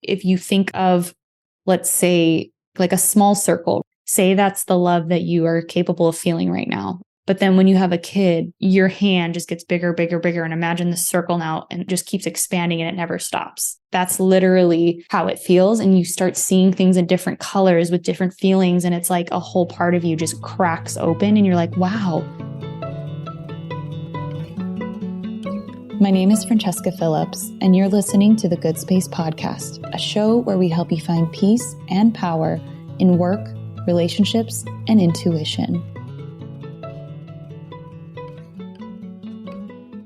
If you think of, let's say, like a small circle, say that's the love that you are capable of feeling right now. But then when you have a kid, your hand just gets bigger, bigger, bigger. And imagine the circle now and it just keeps expanding and it never stops. That's literally how it feels. And you start seeing things in different colors with different feelings. And it's like a whole part of you just cracks open and you're like, wow. My name is Francesca Phillips, and you're listening to the Good Space Podcast, a show where we help you find peace and power in work, relationships, and intuition.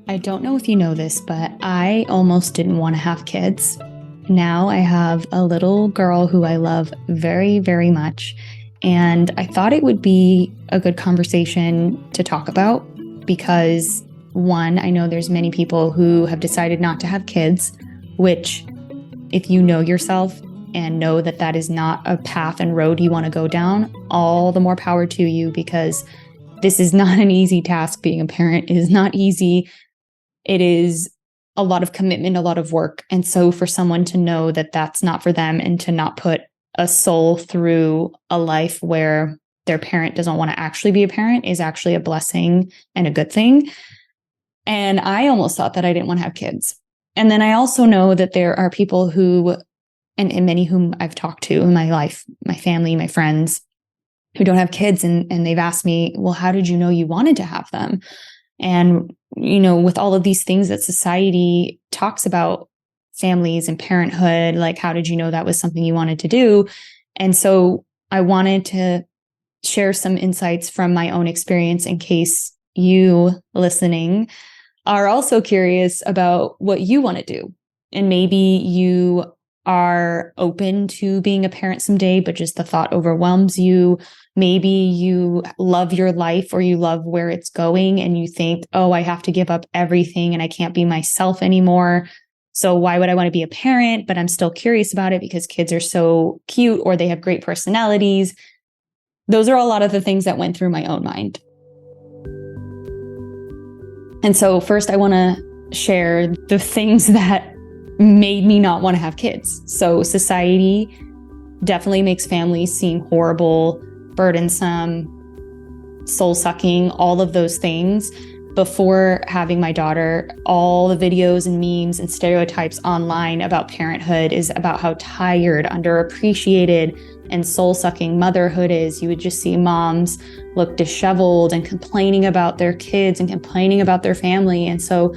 I don't know if you know this, but I almost didn't want to have kids. Now I have a little girl who I love very, very much, and I thought it would be a good conversation to talk about because one, I know there's many people who have decided not to have kids, which if you know yourself and know that that is not a path and road you want to go down, all the more power to you because this is not an easy task. Being a parent is not easy. It is a lot of commitment, a lot of work. And so for someone to know that that's not for them and to not put a soul through a life where their parent doesn't want to actually be a parent is actually a blessing and a good thing. And I almost thought that I didn't want to have kids. And then I also know that there are people who, and many whom I've talked to in my life, my family, my friends, who don't have kids. And they've asked me, well, how did you know you wanted to have them? And, with all of these things that society talks about families and parenthood, like, how did you know that was something you wanted to do? And so I wanted to share some insights from my own experience in case you listening are also curious about what you want to do. And maybe you are open to being a parent someday, but just the thought overwhelms you. Maybe you love your life or you love where it's going and you think, oh, I have to give up everything and I can't be myself anymore. So why would I want to be a parent? But I'm still curious about it because kids are so cute or they have great personalities. Those are a lot of the things that went through my own mind. And so first I want to share the things that made me not want to have kids. So society definitely makes families seem horrible, burdensome, soul-sucking, all of those things. Before having my daughter, all the videos and memes and stereotypes online about parenthood is about how tired, underappreciated, and soul-sucking motherhood is. You would just see moms look disheveled and complaining about their kids and complaining about their family. And so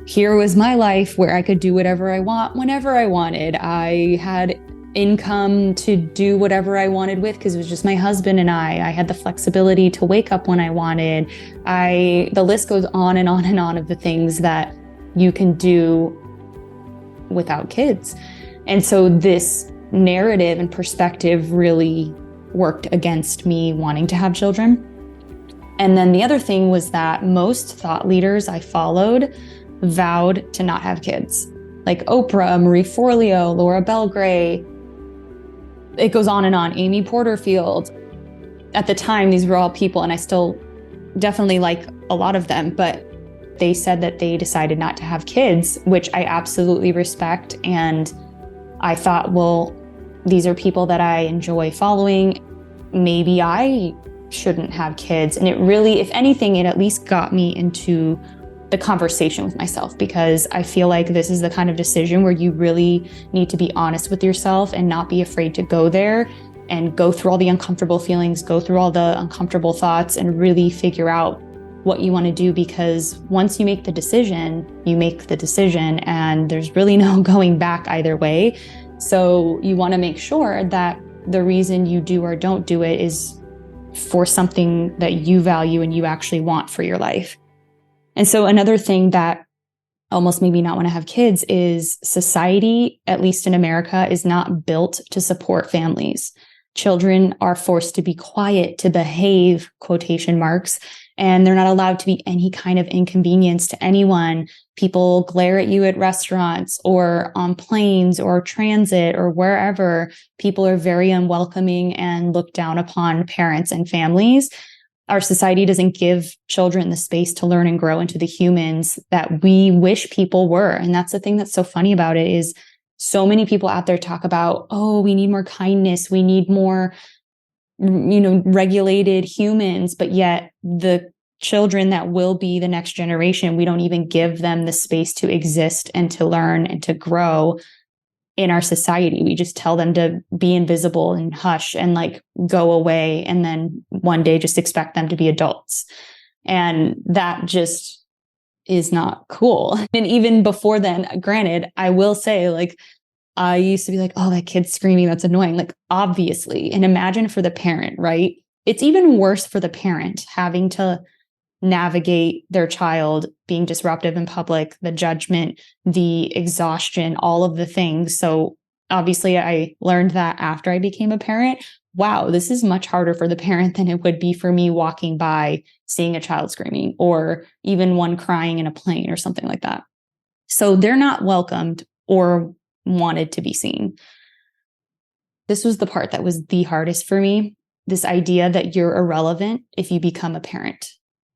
here was my life where I could do whatever I want whenever I wanted. I had income to do whatever I wanted with because it was just my husband and I had the flexibility to wake up when I wanted. The list goes on and on and on of the things that you can do without kids. And so this narrative and perspective really worked against me wanting to have children. And then the other thing was that most thought leaders I followed vowed to not have kids. Like Oprah, Marie Forleo, Laura Belgray, it goes on and on, Amy Porterfield. At the time, these were all people, and I still definitely like a lot of them, but they said that they decided not to have kids, which I absolutely respect. And I thought, well, these are people that I enjoy following. Maybe I shouldn't have kids. And it really, if anything, it at least got me into the conversation with myself because I feel like this is the kind of decision where you really need to be honest with yourself and not be afraid to go there and go through all the uncomfortable feelings, go through all the uncomfortable thoughts and really figure out what you want to do because once you make the decision, you make the decision and there's really no going back either way. So you want to make sure that the reason you do or don't do it is for something that you value and you actually want for your life. And so another thing that almost made me not want to have kids is society, at least in America, is not built to support families. Children are forced to be quiet, to behave, quotation marks, and they're not allowed to be any kind of inconvenience to anyone. People glare at you at restaurants or on planes or transit or wherever. People are very unwelcoming and look down upon parents and families. Our society doesn't give children the space to learn and grow into the humans that we wish people were. And that's the thing that's so funny about it is So many people out there talk about, oh, we need more kindness. We need more, regulated humans. But yet the children that will be the next generation, we don't even give them the space to exist and to learn and to grow in our society. We just tell them to be invisible and hush and like go away. And then one day just expect them to be adults. And that just is not cool. And even before then, granted, I will say, like, I used to be like, oh, that kid's screaming, that's annoying. Like, obviously. And imagine for the parent, right? It's even worse for the parent having to navigate their child being disruptive in public, the judgment, the exhaustion, all of the things. So obviously I learned that after I became a parent. Wow, this is much harder for the parent than it would be for me walking by, seeing a child screaming, or even one crying in a plane or something like that. So they're not welcomed or wanted to be seen. This was the part that was the hardest for me. This idea that you're irrelevant if you become a parent.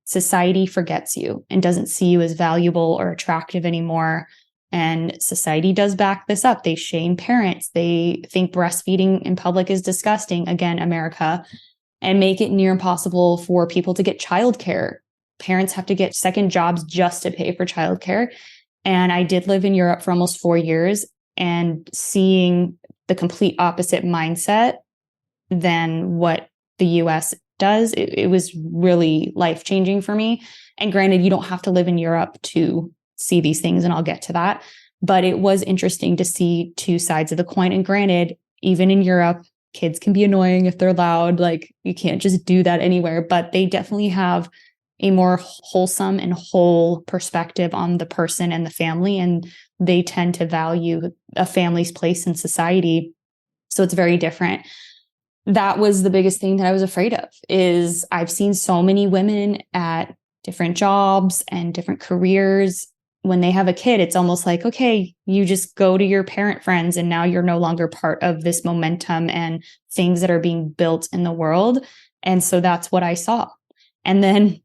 Society forgets you and doesn't see you as valuable or attractive anymore. And society does back this up. They shame parents. They think breastfeeding in public is disgusting. Again, America, and make it near impossible for people to get childcare. Parents have to get second jobs just to pay for childcare. And I did live in Europe for almost 4 years, and seeing the complete opposite mindset than what the US does, it was really life-changing for me. And granted, you don't have to live in Europe to see these things, and I'll get to that. But it was interesting to see two sides of the coin. And granted, even in Europe, kids can be annoying if they're loud. Like, you can't just do that anywhere, but they definitely have a more wholesome and whole perspective on the person and the family. And they tend to value a family's place in society. So it's very different. That was the biggest thing that I was afraid of, is I've seen so many women at different jobs and different careers. When they have a kid, it's almost like, okay, you just go to your parent friends and now you're no longer part of this momentum and things that are being built in the world. And so that's what I saw. And then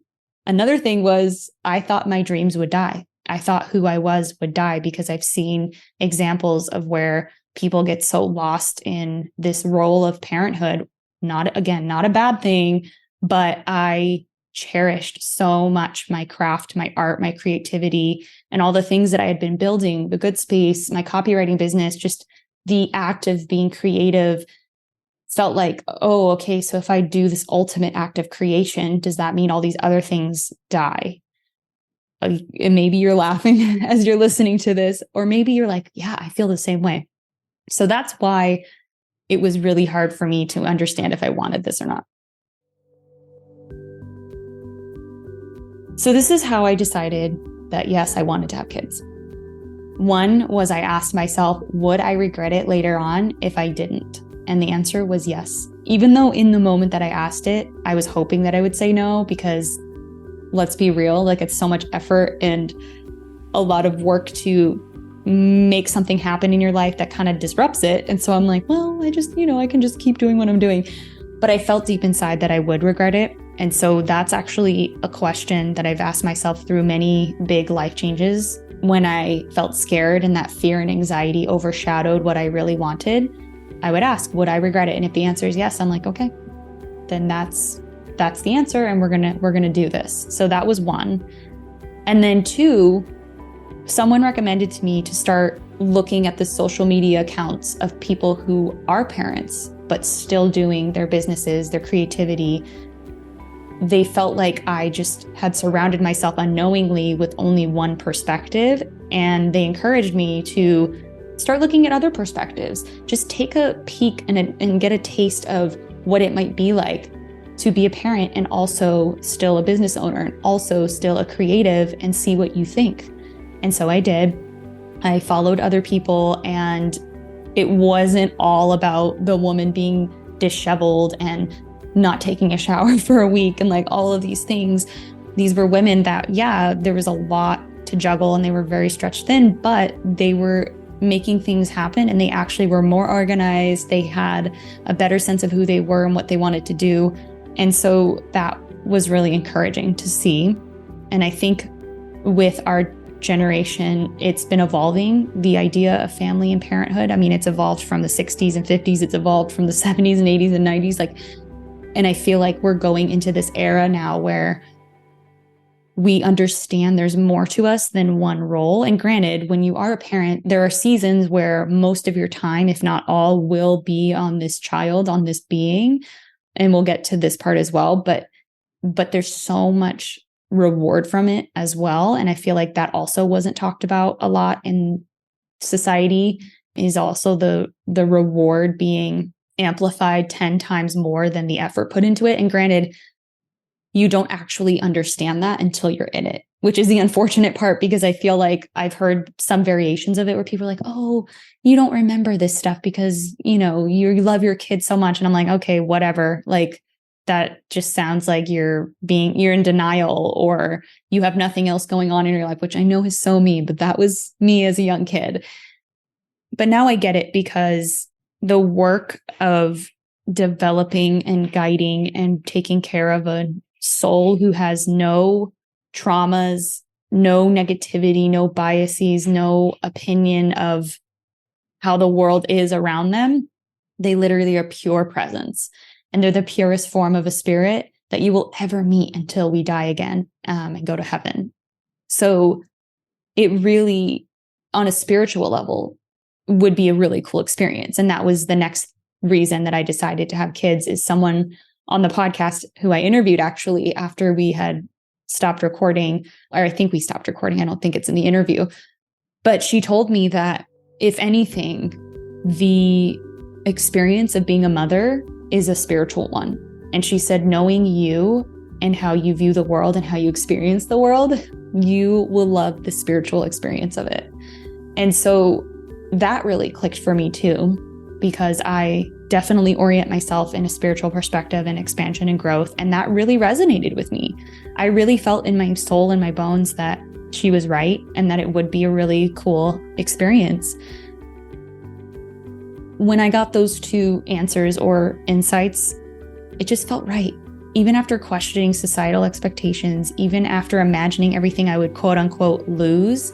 another thing was, I thought my dreams would die. I thought who I was would die, because I've seen examples of where people get so lost in this role of parenthood. Not a bad thing, but I cherished so much my craft, my art, my creativity, and all the things that I had been building, the Good Space, my copywriting business. Just the act of being creative felt like, oh, okay, so if I do this ultimate act of creation, does that mean all these other things die? And maybe you're laughing as you're listening to this, or maybe you're like, yeah, I feel the same way. So that's why it was really hard for me to understand if I wanted this or not. So this is how I decided that, yes, I wanted to have kids. One was, I asked myself, would I regret it later on if I didn't? And the answer was yes. Even though in the moment that I asked it, I was hoping that I would say no, because let's be real, like, it's so much effort and a lot of work to make something happen in your life that kind of disrupts it. And so I'm like, well, I can just keep doing what I'm doing. But I felt deep inside that I would regret it. And so that's actually a question that I've asked myself through many big life changes. When I felt scared and that fear and anxiety overshadowed what I really wanted, I would ask, would I regret it? And if the answer is yes, I'm like, okay, then that's the answer, and we're gonna do this. So that was one. And then two, someone recommended to me to start looking at the social media accounts of people who are parents, but still doing their businesses, their creativity. They felt like I just had surrounded myself unknowingly with only one perspective, and they encouraged me to start looking at other perspectives. Just take a peek and get a taste of what it might be like to be a parent and also still a business owner and also still a creative, and see what you think. And so I did. I followed other people, and it wasn't all about the woman being disheveled and not taking a shower for a week and like all of these things. These were women that, yeah, there was a lot to juggle and they were very stretched thin, but they were making things happen, and they actually were more organized. They had a better sense of who they were and what they wanted to do. And so that was really encouraging to see. And I think with our generation, it's been evolving. The idea of family and parenthood, I mean, it's evolved from the 60s and 50s, it's evolved from the 70s and 80s and 90s. And I feel like we're going into this era now where we understand there's more to us than one role. And granted, when you are a parent, there are seasons where most of your time, if not all, will be on this child, on this being. And we'll get to this part as well. But there's so much reward from it as well. And I feel like that also wasn't talked about a lot in society, is also the reward being amplified 10 times more than the effort put into it. And granted, you don't actually understand that until you're in it, which is the unfortunate part, because I feel like I've heard some variations of it where people are like, oh, you don't remember this stuff because, you love your kids so much. And I'm like, okay, whatever. Like, that just sounds like you're in denial, or you have nothing else going on in your life, which I know is so mean, but that was me as a young kid. But now I get it, because the work of developing and guiding and taking care of a soul who has no traumas, no negativity, no biases, no opinion of how the world is around them, they literally are pure presence. And they're the purest form of a spirit that you will ever meet until we die again and go to heaven. So it really, on a spiritual level, would be a really cool experience. And that was the next reason that I decided to have kids, is someone on the podcast who I interviewed actually after we had stopped recording, or I think we stopped recording. I don't think it's in the interview. But she told me that if anything, the experience of being a mother is a spiritual one. And she said, knowing you and how you view the world and how you experience the world, you will love the spiritual experience of it. And so that really clicked for me too, because I definitely orient myself in a spiritual perspective and expansion and growth. And that really resonated with me. I really felt in my soul and my bones that she was right and that it would be a really cool experience. When I got those two answers or insights, it just felt right. Even after questioning societal expectations, even after imagining everything I would quote unquote lose,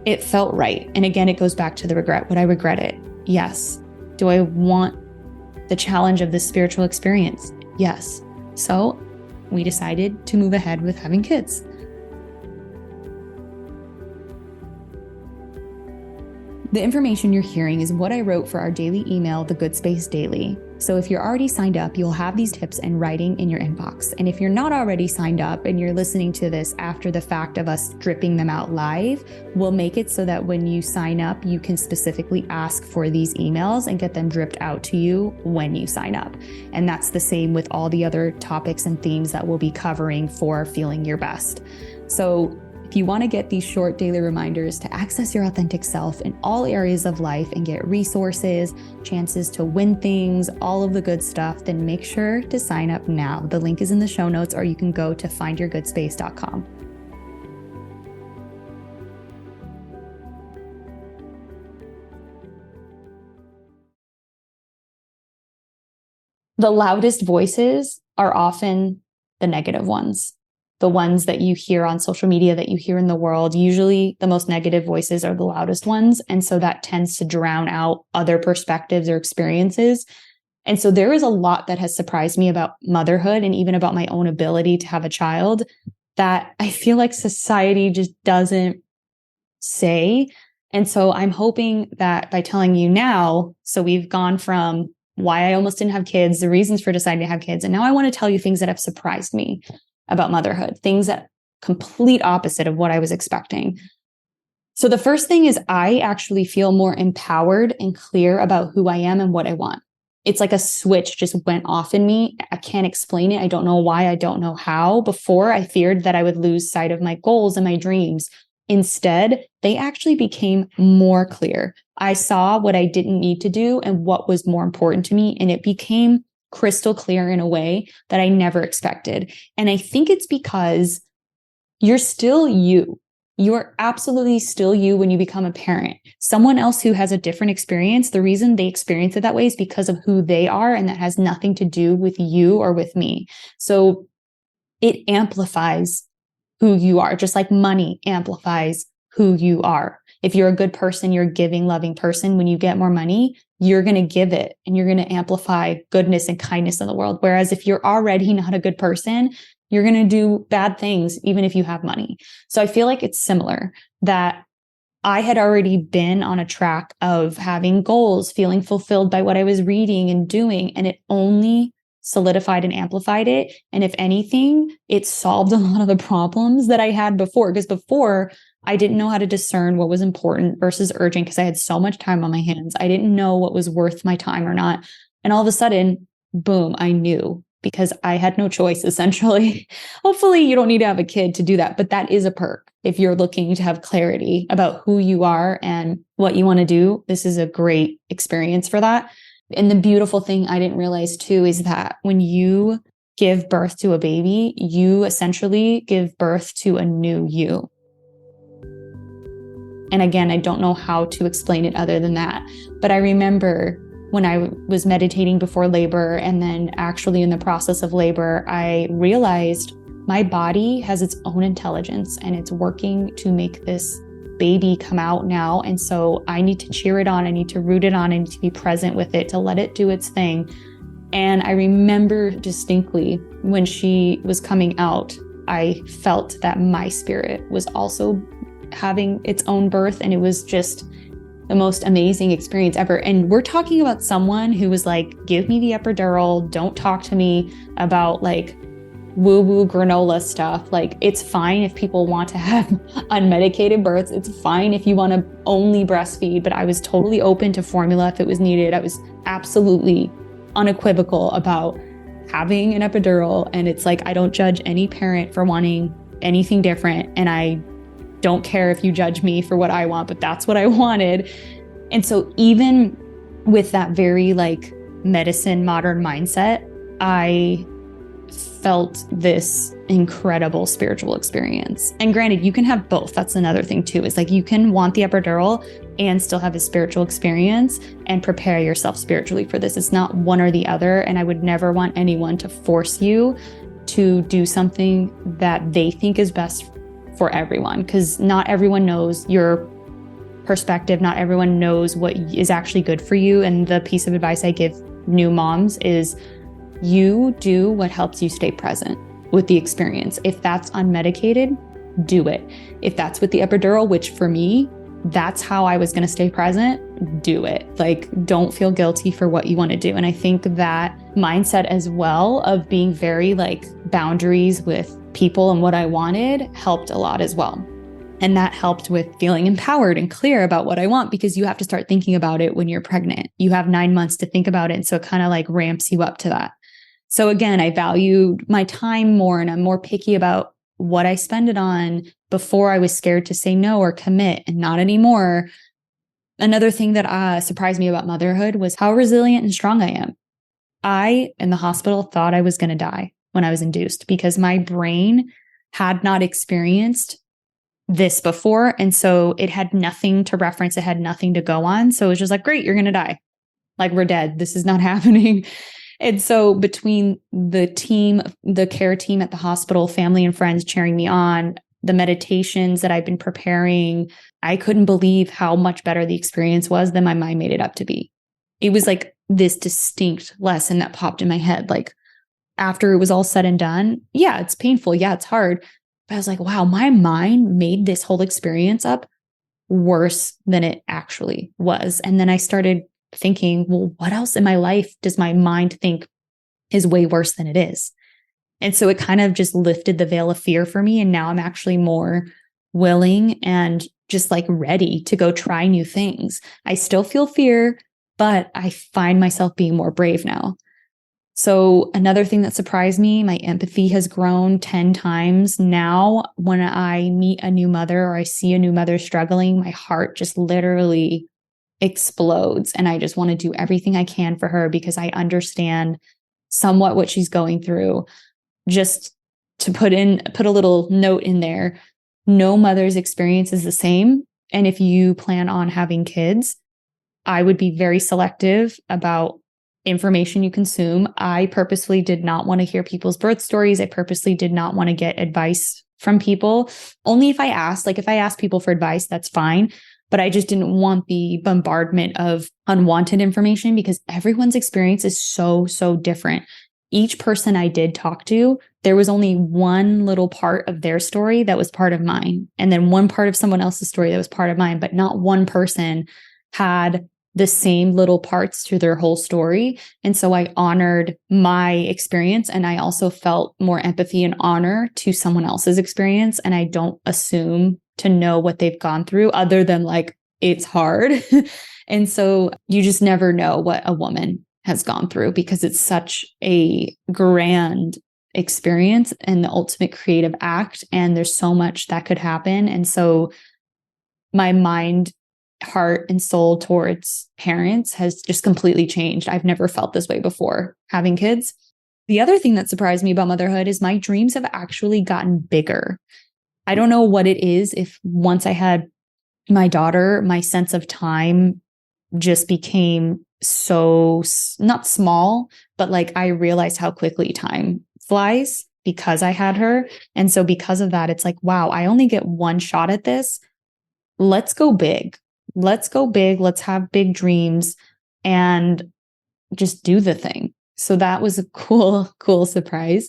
it felt right. And again, it goes back to the regret. Would I regret it? Yes. Do I want the challenge of this spiritual experience? Yes. So we decided to move ahead with having kids. The information you're hearing is what I wrote for our daily email, The Good Space Daily. So if you're already signed up, you'll have these tips and writing in your inbox. And if you're not already signed up and you're listening to this after the fact of us dripping them out live, we'll make it so that when you sign up, you can specifically ask for these emails and get them dripped out to you when you sign up. And that's the same with all the other topics and themes that we'll be covering for Feeling Your Best. So if you want to get these short daily reminders to access your authentic self in all areas of life and get resources, chances to win things, all of the good stuff, then make sure to sign up now. The link is in the show notes, or you can go to findyourgoodspace.com. The loudest voices are often the negative ones. The ones that you hear on social media, that you hear in the world, usually the most negative voices are the loudest ones. And so that tends to drown out other perspectives or experiences. And so there is a lot that has surprised me about motherhood and even about my own ability to have a child that I feel like society just doesn't say. And so I'm hoping that by telling you now, so we've gone from why I almost didn't have kids, the reasons for deciding to have kids, and now I want to tell you things that have surprised me about motherhood, things that complete opposite of what I was expecting. So the first thing is I actually feel more empowered and clear about who I am and what I want. It's like a switch just went off in me. I can't explain it. I don't know why. I don't know how. Before, I feared that I would lose sight of my goals and my dreams. Instead, they actually became more clear. I saw what I didn't need to do and what was more important to me, and it became crystal clear in a way that I never expected. And I think it's because you're still you. You're absolutely still you when you become a parent. Someone else who has a different experience, the reason they experience it that way is because of who they are, and that has nothing to do with you or with me. So it amplifies who you are, just like money amplifies who you are. If you're a good person, you're a giving, loving person, when you get more money, you're going to give it and you're going to amplify goodness and kindness in the world. Whereas if you're already not a good person, you're going to do bad things, even if you have money. So I feel like it's similar, that I had already been on a track of having goals, feeling fulfilled by what I was reading and doing, and it only solidified and amplified it. And if anything, it solved a lot of the problems that I had before, because before I didn't know how to discern what was important versus urgent because I had so much time on my hands. I didn't know what was worth my time or not. And all of a sudden, boom, I knew, because I had no choice, essentially. Hopefully you don't need to have a kid to do that, but that is a perk. If you're looking to have clarity about who you are and what you want to do, this is a great experience for that. And the beautiful thing I didn't realize too is that when you give birth to a baby, you essentially give birth to a new you. And again, I don't know how to explain it other than that. But I remember when I was meditating before labor and then actually in the process of labor, I realized my body has its own intelligence and it's working to make this baby come out now. And so I need to cheer it on. I need to root it on. I need to be present with it, to let it do its thing. And I remember distinctly when she was coming out, I felt that my spirit was also having its own birth. And it was just the most amazing experience ever. And we're talking about someone who was like, give me the epidural. Don't talk to me about like woo-woo granola stuff. Like, it's fine if people want to have unmedicated births. It's fine if you want to only breastfeed, but I was totally open to formula if it was needed. I was absolutely unequivocal about having an epidural. And it's like, I don't judge any parent for wanting anything different. And I don't care if you judge me for what I want, but that's what I wanted. And so even with that very like medicine, modern mindset, I felt this incredible spiritual experience. And granted, you can have both. That's another thing too, is like you can want the epidural and still have a spiritual experience and prepare yourself spiritually for this. It's not one or the other. And I would never want anyone to force you to do something that they think is best for everyone, because not everyone knows your perspective. Not everyone knows what is actually good for you. And the piece of advice I give new moms is you do what helps you stay present with the experience. If that's unmedicated, do it. If that's with the epidural, which for me, that's how I was going to stay present, do it. Like, don't feel guilty for what you want to do. And I think that mindset as well of being very like boundaries with people and what I wanted helped a lot as well. And that helped with feeling empowered and clear about what I want, because you have to start thinking about it when you're pregnant. You have 9 months to think about it. And so it kind of like ramps you up to that. So again, I valued my time more and I'm more picky about what I spend it on. Before I was scared to say no or commit, and not anymore. Another thing that surprised me about motherhood was how resilient and strong I am. I, in the hospital, thought I was going to die when I was induced because my brain had not experienced this before. And so it had nothing to reference. It had nothing to go on. So it was just like, great, you're going to die. Like, we're dead. This is not happening. And so between the team, the care team at the hospital, family and friends cheering me on, the meditations that I've been preparing, I couldn't believe how much better the experience was than my mind made it up to be. It was like this distinct lesson that popped in my head. Like, after it was all said and done, yeah, it's painful. Yeah, it's hard. But I was like, wow, my mind made this whole experience up worse than it actually was. And then I started thinking, well, what else in my life does my mind think is way worse than it is? And so it kind of just lifted the veil of fear for me. And now I'm actually more willing and just like ready to go try new things. I still feel fear, but I find myself being more brave now. So another thing that surprised me, my empathy has grown 10 times. Now, when I meet a new mother or I see a new mother struggling, my heart just literally explodes. And I just want to do everything I can for her because I understand somewhat what she's going through. Just to put a little note in there, no mother's experience is the same. And if you plan on having kids, I would be very selective about information you consume. I purposely did not want to hear people's birth stories. I purposely did not want to get advice from people. Only if I asked, like if I asked people for advice, that's fine. But I just didn't want the bombardment of unwanted information because everyone's experience is so, so different. Each person I did talk to, there was only one little part of their story that was part of mine. And then one part of someone else's story that was part of mine, but not one person had the same little parts to their whole story. And so I honored my experience, and I also felt more empathy and honor to someone else's experience. And I don't assume to know what they've gone through other than like, it's hard. And so you just never know what a woman has gone through because it's such a grand experience and the ultimate creative act. And there's so much that could happen. And so my mind, heart, and soul towards parents has just completely changed. I've never felt this way before having kids. The other thing that surprised me about motherhood is my dreams have actually gotten bigger. I don't know what it is. If once I had my daughter, my sense of time just became so not small, but like I realized how quickly time flies because I had her. And so because of that, it's like, wow, I only get one shot at this. Let's go big. Let's go big. Let's have big dreams and just do the thing. So that was a cool surprise.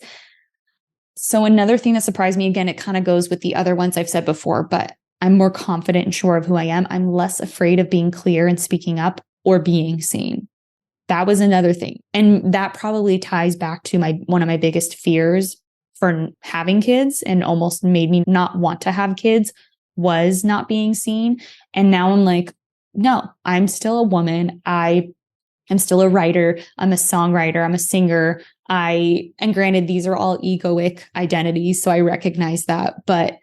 So another thing that surprised me, again, it kind of goes with the other ones I've said before, but I'm more confident and sure of who I am. I'm less afraid of being clear and speaking up or being seen. That was another thing. And that probably ties back to one of my biggest fears for having kids and almost made me not want to have kids was not being seen. And now I'm like, no, I'm still a woman. I am still a writer. I'm a songwriter. I'm a singer. And granted, these are all egoic identities. So I recognize that, but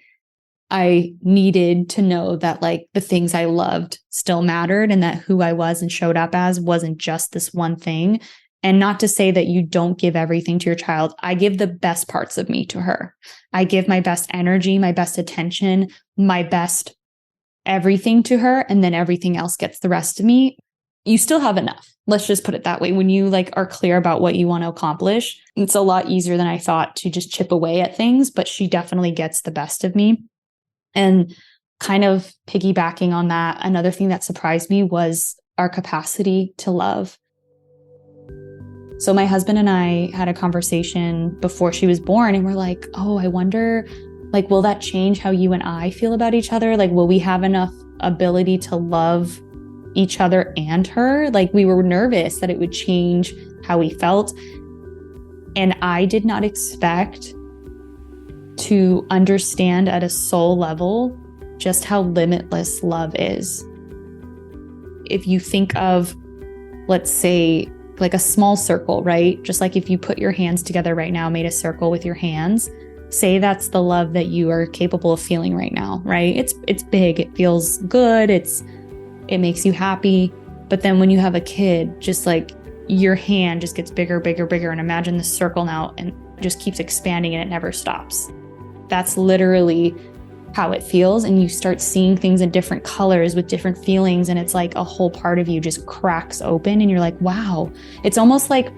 I needed to know that like the things I loved still mattered and that who I was and showed up as wasn't just this one thing. And not to say that you don't give everything to your child. I give the best parts of me to her. I give my best energy, my best attention, my best everything to her. And then everything else gets the rest of me. You still have enough. Let's just put it that way. When you like are clear about what you want to accomplish, it's a lot easier than I thought to just chip away at things, but she definitely gets the best of me. And kind of piggybacking on that, another thing that surprised me was our capacity to love. So my husband and I had a conversation before she was born, and we're like, oh, I wonder, like, will that change how you and I feel about each other? Like, will we have enough ability to love each other and her? Like, we were nervous that it would change how we felt. And I did not expect to understand at a soul level just how limitless love is. If you think of, let's say, like a small circle, right? Just like if you put your hands together right now, made a circle with your hands, say that's the love that you are capable of feeling right now, right? It's big, it feels good, it makes you happy. But then when you have a kid, just like your hand just gets bigger, and imagine the circle now and just keeps expanding and it never stops. That's literally how it feels. And you start seeing things in different colors with different feelings. And it's like a whole part of you just cracks open and you're like, wow. It's almost like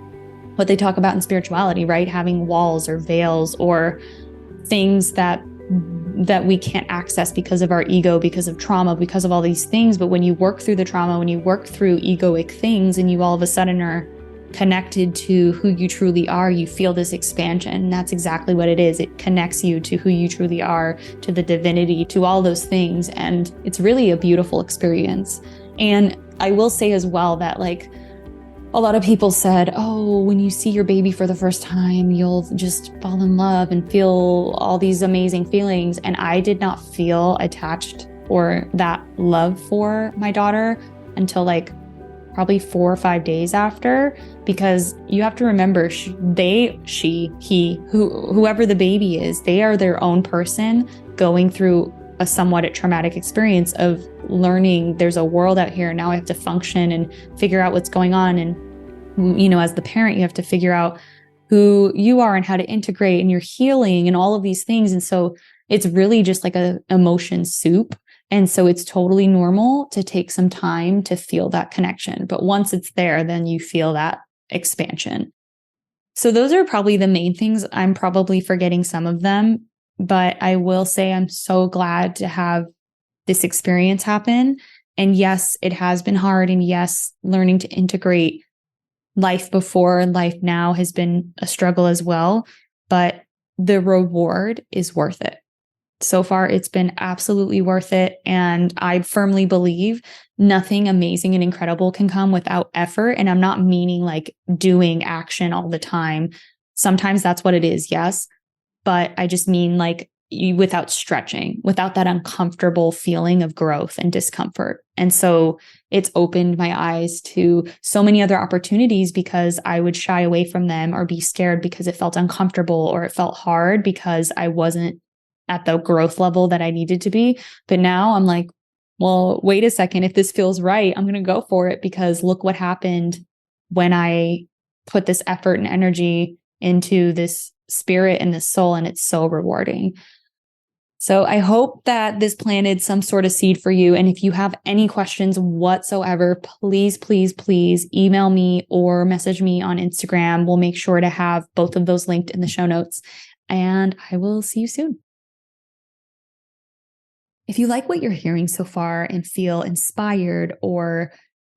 what they talk about in spirituality, right? Having walls or veils or things that we can't access because of our ego, because of trauma, because of all these things. But when you work through the trauma, when you work through egoic things and you all of a sudden are connected to who you truly are, you feel this expansion. And that's exactly what it is. It connects you to who you truly are, to the divinity, to all those things. And it's really a beautiful experience. And I will say as well that like a lot of people said, oh, when you see your baby for the first time, you'll just fall in love and feel all these amazing feelings. And I did not feel attached or that love for my daughter until like probably 4 or 5 days after, because you have to remember whoever the baby is, they are their own person going through a somewhat traumatic experience of learning there's a world out here. Now I have to function and figure out what's going on. And, you know, as the parent, you have to figure out who you are and how to integrate and your healing and all of these things. And so it's really just like a emotion soup. And so it's totally normal to take some time to feel that connection. But once it's there, then you feel that expansion. So those are probably the main things. I'm probably forgetting some of them, But I will say I'm so glad to have this experience happen. And yes, it has been hard. And yes, learning to integrate life before and life now has been a struggle as well. But the reward is worth it. So far, it's been absolutely worth it. And I firmly believe nothing amazing and incredible can come without effort. And I'm not meaning like doing action all the time. Sometimes that's what it is, yes. But I just mean like without stretching, without that uncomfortable feeling of growth and discomfort. And so it's opened my eyes to so many other opportunities because I would shy away from them or be scared because it felt uncomfortable or it felt hard because I wasn't at the growth level that I needed to be. But now I'm like, well, wait a second. If this feels right, I'm going to go for it because look what happened when I put this effort and energy into this spirit and this soul, and it's so rewarding. So I hope that this planted some sort of seed for you. And if you have any questions whatsoever, please, please, please email me or message me on Instagram. We'll make sure to have both of those linked in the show notes. And I will see you soon. If you like what you're hearing so far and feel inspired or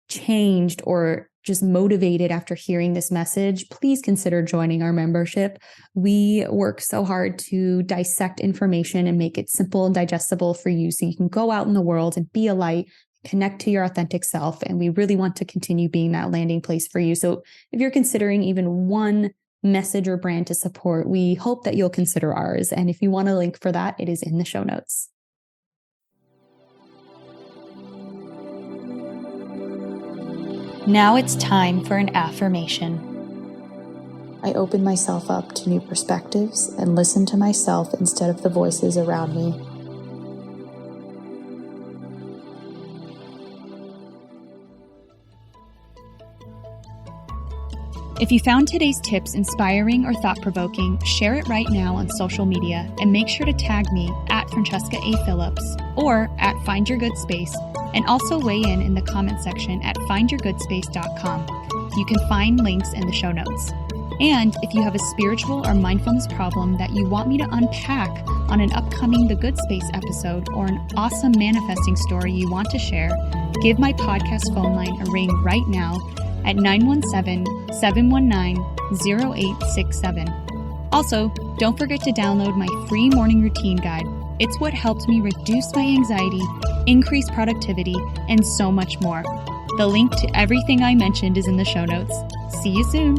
changed or just motivated after hearing this message, please consider joining our membership. We work so hard to dissect information and make it simple and digestible for you so you can go out in the world and be a light, connect to your authentic self. And we really want to continue being that landing place for you. So if you're considering even one message or brand to support, we hope that you'll consider ours. And if you want a link for that, it is in the show notes. Now it's time for an affirmation. I open myself up to new perspectives and listen to myself instead of the voices around me. If you found today's tips inspiring or thought-provoking, share it right now on social media and make sure to tag me at Francesca A. Phillips or at Find Your Good Space, and also weigh in the comment section at findyourgoodspace.com. You can find links in the show notes. And if you have a spiritual or mindfulness problem that you want me to unpack on an upcoming The Good Space episode or an awesome manifesting story you want to share, give my podcast phone line a ring right now at 917-719-0867. Also, don't forget to download my free morning routine guide. It's what helped me reduce my anxiety, increase productivity, and so much more. The link to everything I mentioned is in the show notes. See you soon.